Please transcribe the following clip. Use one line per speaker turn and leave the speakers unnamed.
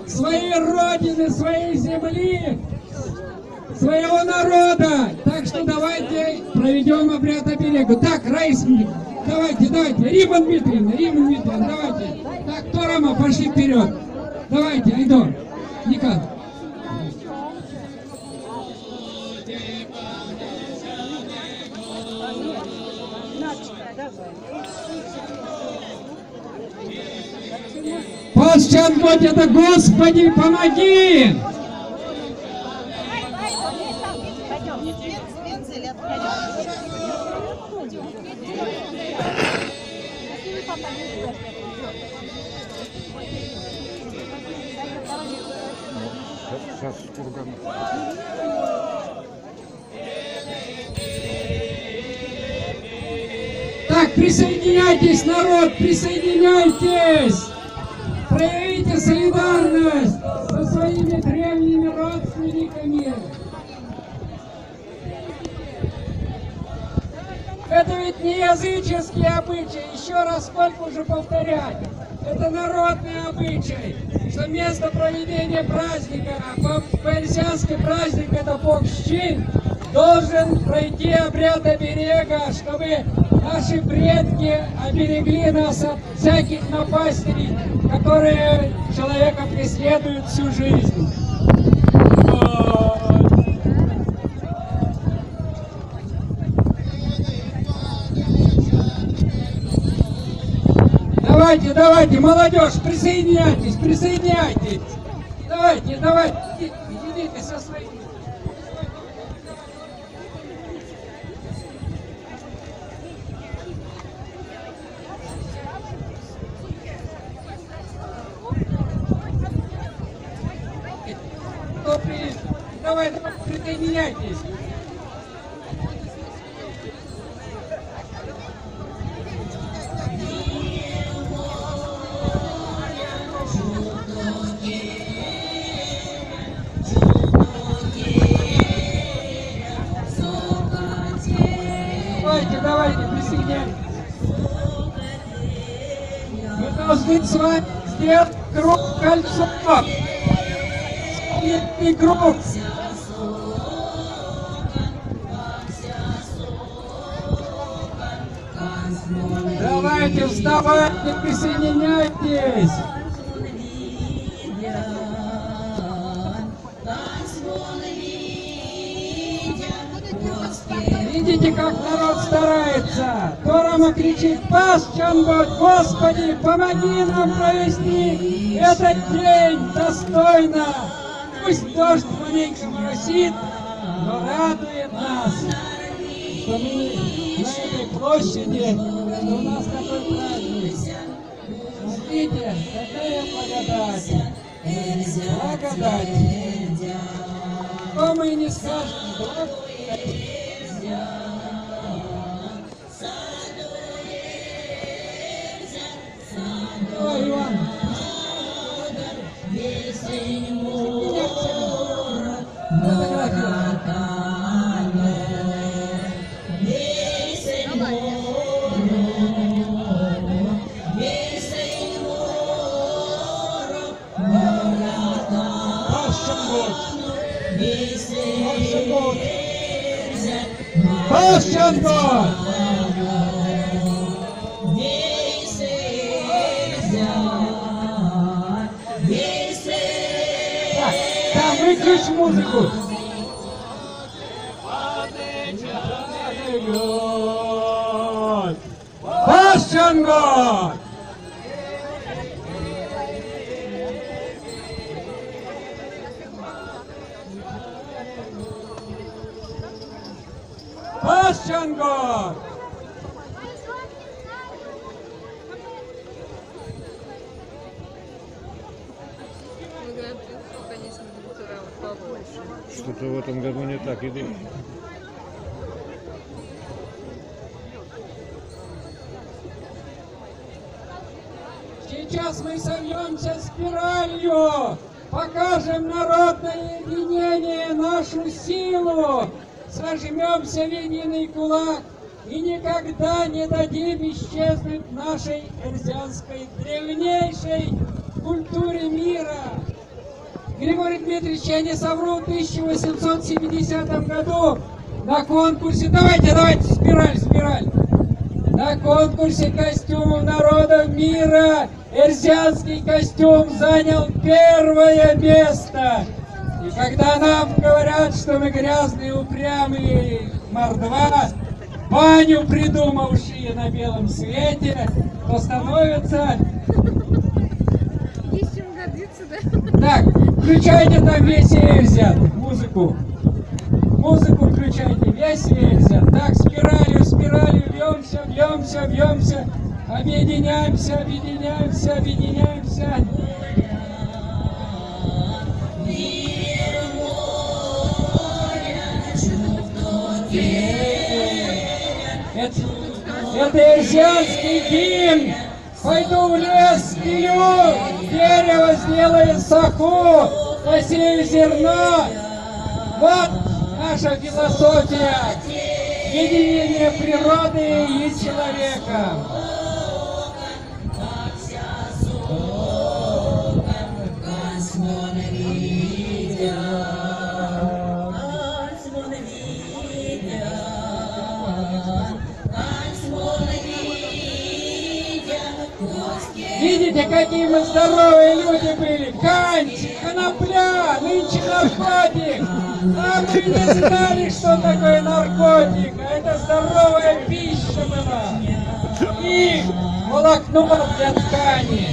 своей родины, своей земли, своего народа. Так что давайте проведем обряд оберега. Так, Раиса, давайте, Рима Дмитриевна, давайте. Так, Торама, пошли вперед. Давайте, Айдор, Никан. Пасчангот, это Господи, помоги! Так, присоединяйтесь, народ, присоединяйтесь! Проявите солидарность со своими древними родственниками. Это ведь не языческие обычаи, еще раз сколько уже повторять. Это народный обычай, что место проведения праздника, по-эльсянски праздник это Покщин, должен пройти обряд оберега, чтобы наши предки оберегли нас от всяких напастей, которые человека преследуют всю жизнь. Давайте, молодежь, присоединяйтесь. Давайте, идите со своими. Давай, присоединяйтесь. Давайте, присоединяйтесь. Мы должны с вами сделать круг, кольцо. И круг. Давайте, вставайте, присоединяйтесь. Видите, как народ старается. Торама кричит: Пасчангот, Господи, помоги нам провести этот день достойно. Пусть дождь маленько моросит, но радует нас, что мы на этой площади, что у нас такой праздник. Смотрите, какая благодать. Благодать. Что мы не скажем, благодать. Ой, Иван. Пасчангот! Так, выключи музыку. Пасчангот! Пасчангот!
Что-то в этом году не так идут.
Сейчас мы сольемся спиралью, покажем народное единение, нашу силу, сожмемся в единый кулак и никогда не дадим исчезнуть нашей эльсянской древнейшей культуре мира. Григорий Дмитриевич, я не совру, в 1870 году на конкурсе, давайте, спираль. На конкурсе костюмов народов мира эрзианский костюм занял первое место. И когда нам говорят, что мы грязные, упрямые мордва, баню придумавшие на белом свете, то становится...
Есть чем гордиться, да?
Так, включайте там весь Эльзят, музыку. Музыку включайте, весь Эльзят. Так, спиралью, бьемся. Объединяемся. Это эльзианский гимн. Пойду в лес, пилю, дерево сделает саху, посею зерно. Вот наша философия единения природы и человека. Видите, какие мы здоровые люди были. Кань, конопля, нынче наркотик. А мы не знали, что такое наркотик. А это здоровая пища была. И волокно для ткани.